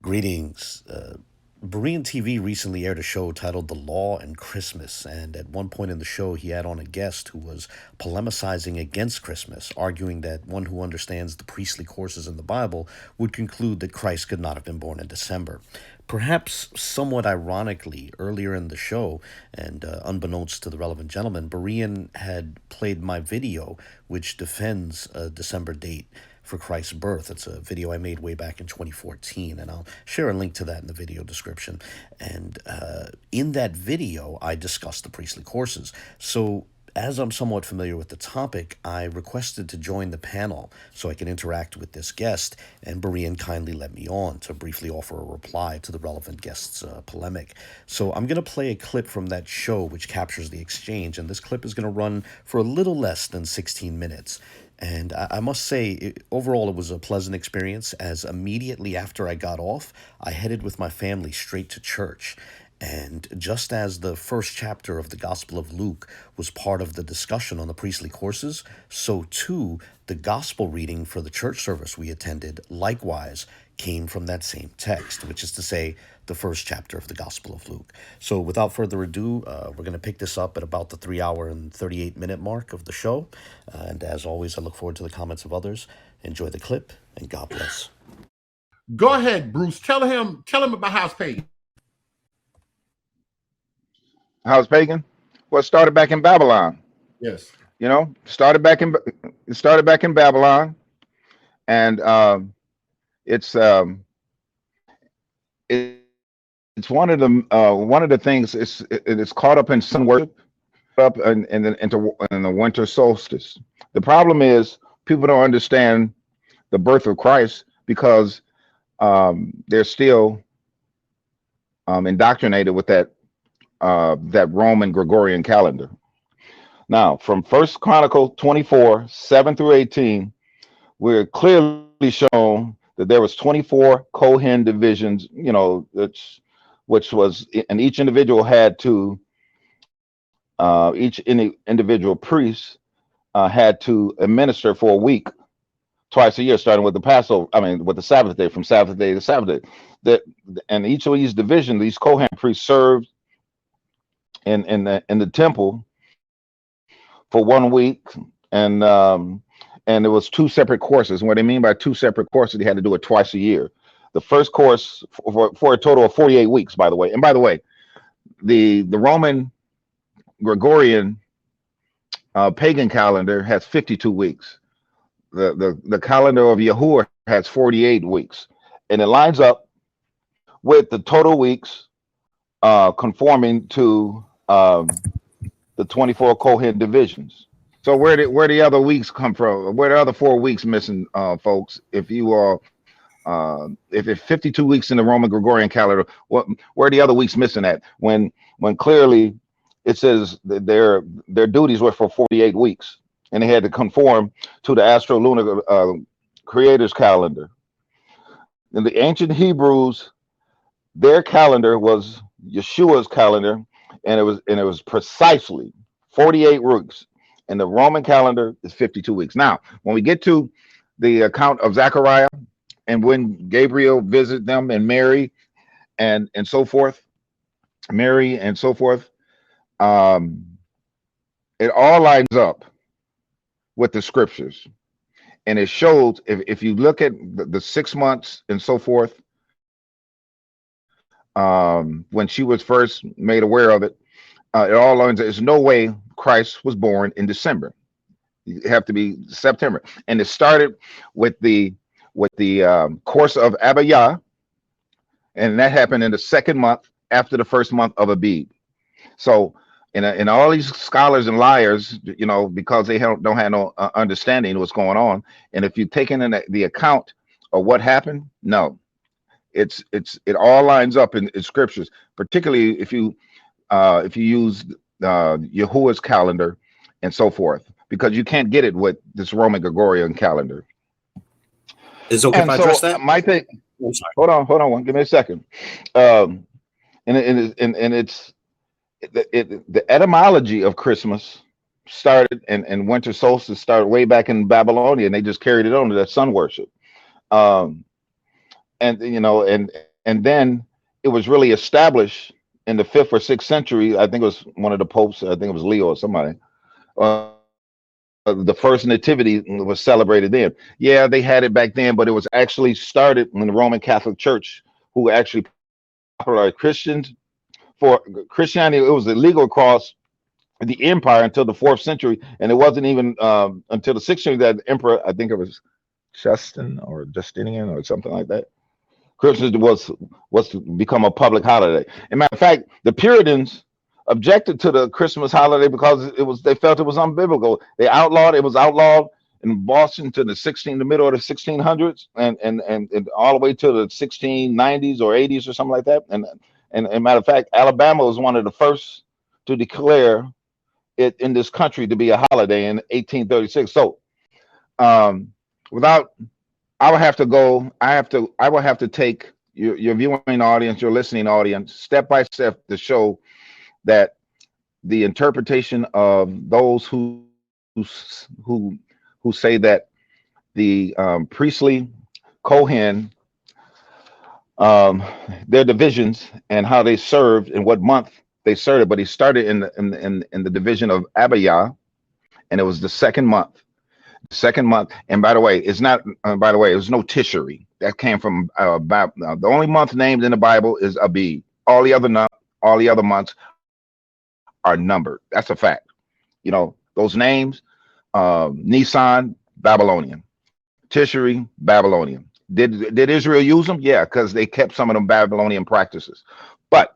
Greetings. Berean TV recently aired a show titled The Law and Christmas, and at one point in the show, he had on a guest who was polemicizing against Christmas, arguing that one who understands the priestly courses in the Bible would conclude that Christ could not have been born in December. Perhaps somewhat ironically, earlier in the show, and unbeknownst to the relevant gentleman, Berean had played my video, which defends a December date for Christ's birth. It's a video I made way back in 2014, and I'll share a link to that in the video description. And in that video, I discussed the priestly courses. So, as I'm somewhat familiar with the topic, I requested to join the panel so I could interact with this guest, and Berean kindly let me on to briefly offer a reply to the relevant guest's polemic. So I'm going to play a clip from that show which captures the exchange, and this clip is going to run for a little less than 16 minutes. And I must say, overall, it was a pleasant experience, as immediately after I got off, I headed with my family straight to church. And just as the first chapter of the Gospel of Luke was part of the discussion on the priestly courses, so too the gospel reading for the church service we attended likewise came from that same text, which is to say, the first chapter of the Gospel of Luke. So without further ado, we're going to pick this up at about the 3 hour and 38 minute mark of the show. And as always, I look forward to the comments of others. Enjoy the clip, and God bless. Go ahead, Bruce. Tell him about House Pagan. House pagan? Well, it started back in Babylon. Yes. You know, started back in Babylon, and it's one of the things. It's caught up in sun worship, up in the winter solstice. The problem is people don't understand the birth of Christ because they're still indoctrinated with that Roman Gregorian calendar. Now, from First Chronicle 24:7-18, we're clearly shown that there was 24 Kohen divisions. You know, which was, and each individual had to, individual priest had to administer for a week, twice a year, starting with the Passover. I mean, with the Sabbath day, from Sabbath day to Sabbath day. And each of these divisions, these Kohen priests served in the temple for 1 week, and it was two separate courses. And what they mean by two separate courses, they had to do it twice a year. The first course for a total of 48 weeks, by the way. And by the way, the Roman Gregorian pagan calendar has 52 weeks. The calendar of Yahuwah has 48 weeks, and it lines up with the total weeks conforming to the 24 Kohen divisions. So where the other weeks come from? Where the other 4 weeks missing, folks? If you are if it's 52 weeks in the Roman Gregorian calendar, where are the other weeks missing at? When clearly it says that their duties were for 48 weeks, and they had to conform to the astro-lunar creator's calendar. In the ancient Hebrews, their calendar was Yeshua's calendar, and it was precisely 48 weeks. And the Roman calendar is 52 weeks. Now, when we get to the account of Zechariah, and when Gabriel visited them, and Mary and so forth, it all lines up with the scriptures. And it shows, if you look at the 6 months and so forth, when she was first made aware of it, it all lines. There's no way Christ was born in December. You have to be September. And it started with the course of Abiyah, and that happened in the second month after the first month of Abib. So, and all these scholars and liars, you know, because they don't have no understanding of what's going on. And if you take in the account of what happened, no, it all lines up in scriptures, particularly if you use Yahuwah's calendar and so forth, because you can't get it with this Roman Gregorian calendar. Is it okay if I address that? My thing. I'm sorry. Hold on. Give me a second. And it's the etymology of Christmas started, and winter solstice started way back in Babylonia, and they just carried it on to that sun worship. And you know, and and then it was really established in the 5th or 6th century. I think it was one of the popes. I think it was Leo or somebody. The first nativity was celebrated then. Yeah, they had it back then, but it was actually started when the Roman Catholic Church, who actually popularized Christians for Christianity. It was illegal across the empire until the 4th century, and it wasn't even until the 6th century that the emperor, I think it was Justinian or something like that, Christmas was to become a public holiday. As a matter of fact, the Puritans objected to the Christmas holiday because they felt it was unbiblical. They outlawed it. Was outlawed in Boston to the middle of the 1600s, and all the way to the 1690s or 80s or something like that. And as a matter of fact, Alabama was one of the first to declare it in this country to be a holiday in 1836. So, without, I will have to go. I will have to take your viewing audience, your listening audience, step by step to show that the interpretation of those who say that the priestly Kohen, their divisions and how they served and what month they started, but he started in the division of Abiyah, and it was the second month. And by the way, it's not. By the way, it was no Tishri. That came from the only month named in the Bible is Abib. All the other months are numbered. That's a fact. You know those names. Nisan, Babylonian. Tishri, Babylonian. Did Israel use them? Yeah, because they kept some of them Babylonian practices. But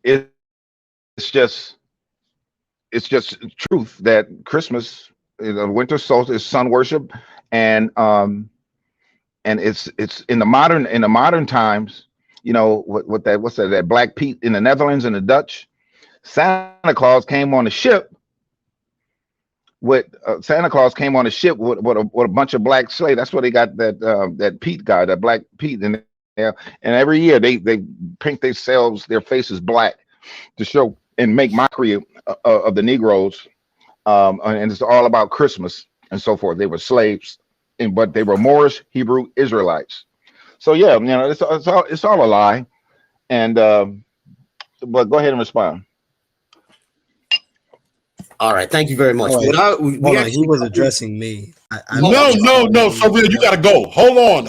it's just truth that Christmas, winter solstice, sun worship, and it's in the modern times. You know what's that Black Pete in the Netherlands and the Dutch. Santa Claus came on a ship with a bunch of black slaves. That's where they got that Pete guy, that Black Pete in there. And every year they paint their faces black to show and make mockery of the Negroes. And it's all about Christmas and so forth. They were slaves, but they were Moorish Hebrew Israelites. So yeah, you know, it's all a lie. And but go ahead and respond. All right, thank you very much. He was addressing me. No. So real, you gotta go. Hold on.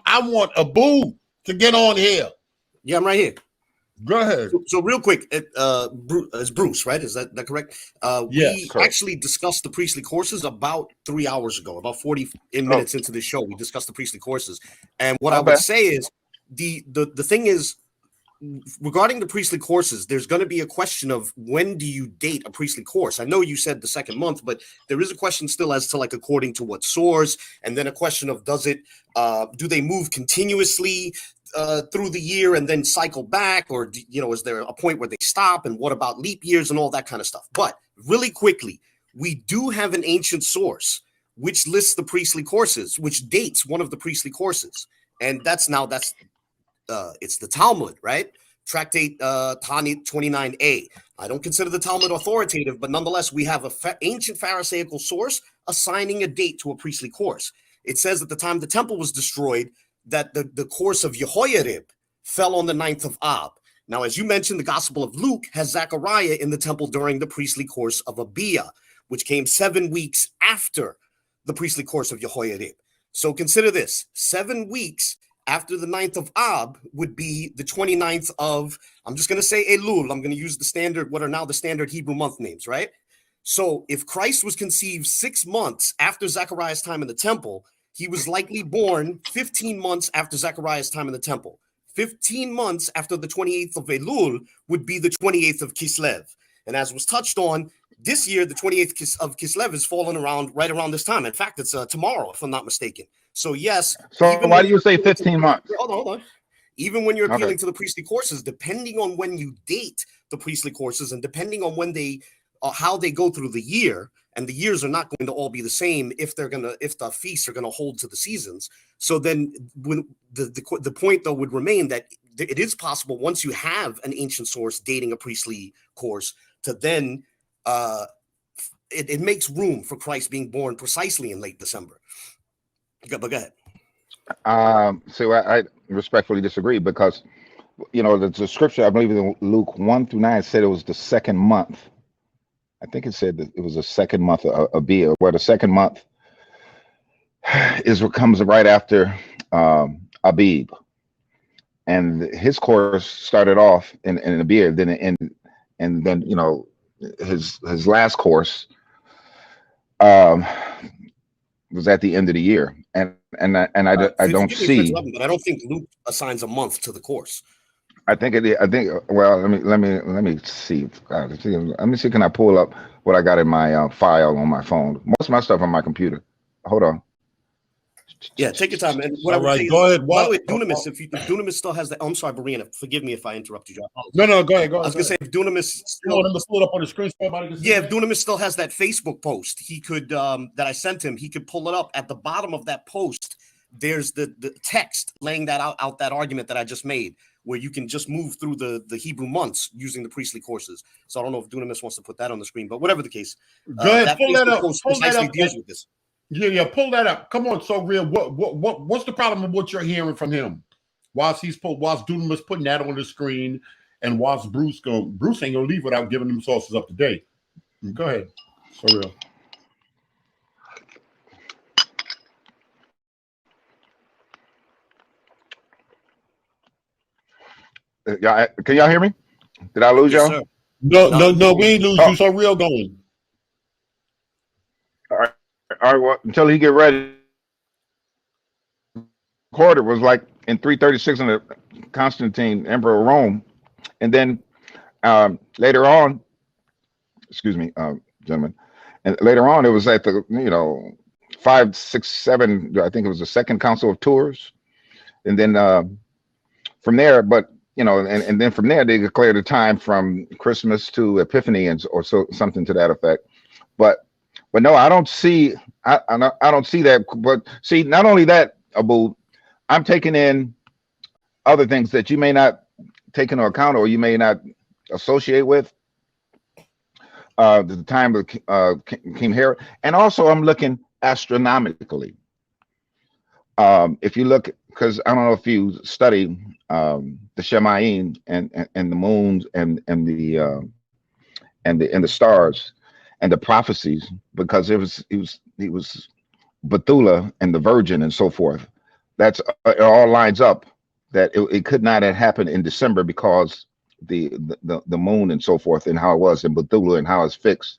I want Abu to get on here. Yeah, I'm right here. Go ahead. So real quick, it's Bruce, right? Is that correct? Yes, we actually discussed the priestly courses about 3 hours ago, about 40 minutes into the show. We discussed the priestly courses, and what I would say is the thing is, regarding the priestly courses, there's going to be a question of when do you date a priestly course? I know you said the second month, but there is a question still as to like according to what source, and then a question of do they move continuously through the year and then cycle back, or is there a point where they stop, and what about leap years and all that kind of stuff? But really quickly, we do have an ancient source which lists the priestly courses, which dates one of the priestly courses, and that's it's the Talmud, right? Tractate Taᶜanit 29a. I don't consider the Talmud authoritative, but nonetheless, we have an ancient Pharisaical source assigning a date to a priestly course. It says at the time the temple was destroyed that the course of Jehoiarib fell on the 9th of Ab. Now, as you mentioned, the Gospel of Luke has Zechariah in the temple during the priestly course of Abiyah, which came 7 weeks after the priestly course of Jehoiarib. So consider this, 7 weeks after the 9th of Ab would be the 29th of, I'm just going to say Elul. I'm going to use what are now the standard Hebrew month names, right? So if Christ was conceived 6 months after Zechariah's time in the temple, he was likely born 15 months after Zechariah's time in the temple. 15 months after the 28th of Elul would be the 28th of Kislev. And as was touched on, this year, the 28th of Kislev is falling right around this time. In fact, it's tomorrow, if I'm not mistaken. So yes. So why do you say 15 months? Hold on. Even when you're appealing to the priestly courses, depending on when you date the priestly courses and depending on when how they go through the year, and the years are not going to all be the same if the feasts are going to hold to the seasons. So then when the point though would remain that it is possible once you have an ancient source dating a priestly course to then it makes room for Christ being born precisely in late December. But go ahead. So I respectfully disagree because the scripture, I believe in Luke 1-9 said it was the second month. I think it said that it was the second month of Abib, where the second month is what comes right after Abib, and his course started off in Abib, and then his last course was at the end of the year, and I don't see. But I don't think Luke assigns a month to the course. I think it. I think. Well, let me see. Let me see. Can I pull up what I got in my file on my phone? Most of my stuff on my computer. Hold on. Yeah, take your time. And what All right, go ahead. By the way, Dunamis, if Dunamis still has that, I'm sorry, Berean, forgive me if I interrupted you. No, go ahead. I was gonna say, if Dunamis still, pull it up on the screen so everybody can see. Yeah, if Dunamis still has that Facebook post, he could that I sent him, he could pull it up. At the bottom of that post, there's the text laying that out that argument that I just made, where you can just move through the Hebrew months using the priestly courses. So I don't know if Dunamis wants to put that on the screen, but whatever the case, go ahead, pull that up. Pull that up. Deals with this. Yeah, pull that up. Come on, So Real. What's the problem with what you're hearing from him? Whilst Dunamis putting that on the screen, and whilst Bruce ain't gonna leave without giving them sources up to date. Go ahead, So Real. Can y'all hear me? Did I lose y'all? Sir. No, we ain't lose you. So Real going. All right, well, until he get ready. Quarter was like in 336 in the Constantine, Emperor of Rome, and then later on, excuse me, gentlemen, and later on it was at the 5, 6, 7. I think it was the Second Council of Tours, and then from there, but and then from there they declared a time from Christmas to Epiphany or something to that effect, but no, I don't see. I don't see that. But see, not only that, Abu, I'm taking in other things that you may not take into account or you may not associate with the time of King Herod, and also I'm looking astronomically. If you look, because I don't know if you study the Shemayim and the moons and the stars and the prophecies, because he was Bethula and the Virgin and so forth. That's it all lines up that it could not have happened in December because the moon and so forth, and how it was in Bethula and how it's fixed,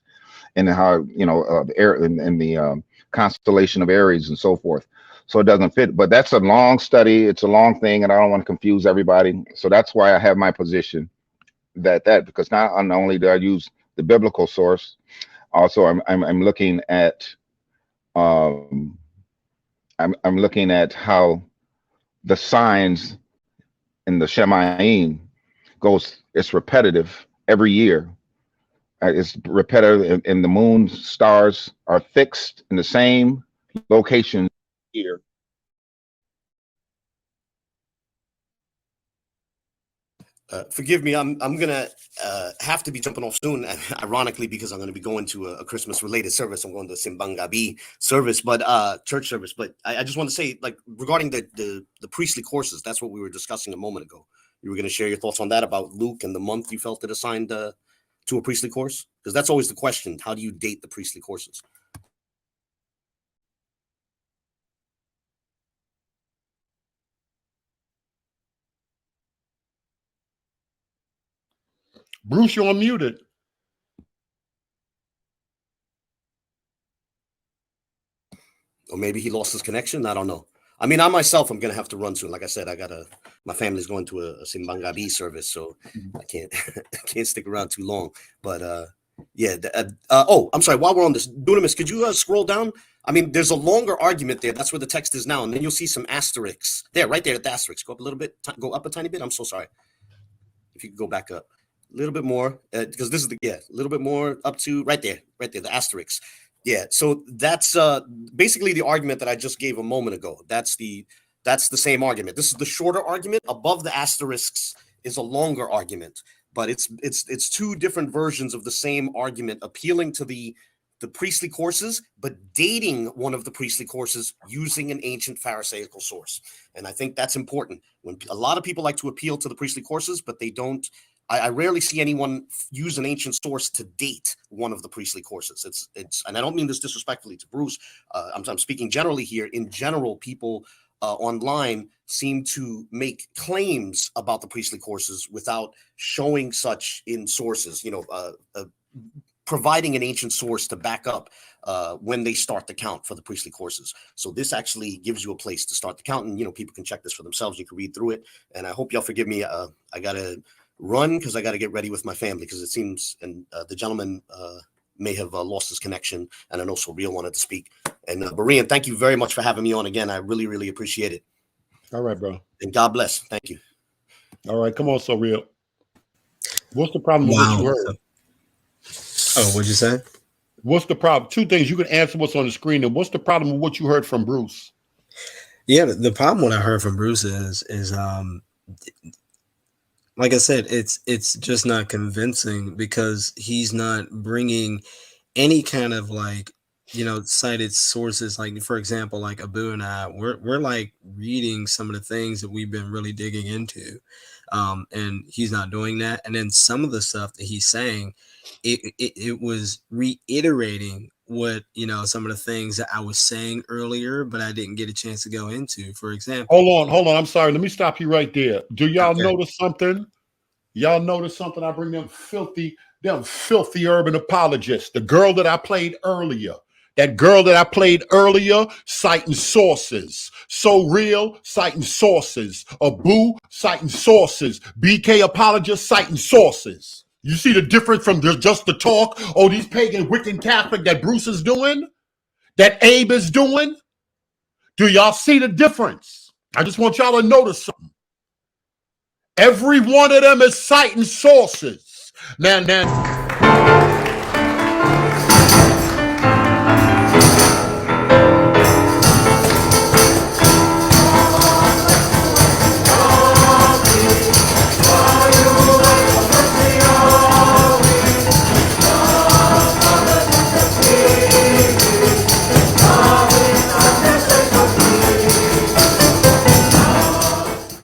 and how the constellation of Aries and so forth. So it doesn't fit. But that's a long study. It's a long thing, and I don't want to confuse everybody. So that's why I have my position because not only do I use the biblical source, also I'm looking at I'm looking at how the signs in the Shemayim it's repetitive every year. It's repetitive, and the moon stars are fixed in the same location here. Forgive me, I'm gonna have to be jumping off soon, ironically, because I'm gonna be going to a Christmas related service. I'm going to Simbang Gabi service, but church service. But I just want to say, like, regarding the priestly courses, that's what we were discussing a moment ago. You were gonna share your thoughts on that about Luke and the month you felt it assigned to a priestly course, because that's always the question: how do you date the priestly courses? Bruce, you're unmuted. Or maybe he lost his connection. I don't know. I mean, I myself, I'm gonna have to run soon. Like I said, my family's going to a Simbang Gabi service, so I can't stick around too long. But yeah. I'm sorry. While we're on this, Dunamis, could you scroll down? I mean, there's a longer argument there. That's where the text is now, and then you'll see some asterisks there, right there at the asterisks. Go up a little bit. Go up a tiny bit. I'm so sorry. If you could go back up a little bit more, because this is a little bit more up to right there, the asterisks. Yeah, so that's basically the argument that I just gave a moment ago. That's the same argument. This is the shorter argument. Above the asterisks is a longer argument, but it's two different versions of the same argument, appealing to the the priestly courses, but dating one of the priestly courses using an ancient Pharisaical source. And I think that's important. When a lot of people like to appeal to the priestly courses, but they don't. I rarely see anyone use an ancient source to date one of the priestly courses. It's, and I don't mean this disrespectfully to Bruce. I'm speaking generally here. In general, people online seem to make claims about the priestly courses without showing such in sources. Providing an ancient source to back up when they start the count for the priestly courses. So this actually gives you a place to start the count, and people can check this for themselves. You can read through it, and I hope y'all forgive me. I gotta run because I gotta get ready with my family, because it seems, and the gentleman may have lost his connection, and I know So Real wanted to speak. And Berean, thank you very much for having me on again. I really, really appreciate it. All right, bro. And God bless. Thank you. All right, come on, So Real. What's the problem with what you heard? Oh, what'd you say? What's the problem? Two things. You can answer what's on the screen, and what's the problem with what you heard from Bruce? Yeah, the problem what I heard from Bruce is like I said, it's just not convincing, because he's not bringing any kind of cited sources. Like, for example, like Abu and I, we're like reading some of the things that we've been really digging into, and he's not doing that. And then some of the stuff that he's saying, it was reiterating what some of the things that I was saying earlier, but I didn't get a chance to go into. For example, hold on. I'm sorry. Let me stop you right there. Do y'all notice something? Y'all notice something? I bring them filthy urban apologists. The girl that I played earlier. That girl that I played earlier, citing sources. So Real, citing sources. Abu, citing sources. BK apologists, citing sources. You see the difference from just the talk? Oh, these pagan Wiccan Catholic that Bruce is doing? That Abe is doing? Do y'all see the difference? I just want y'all to notice something. Every one of them is citing sources. Now.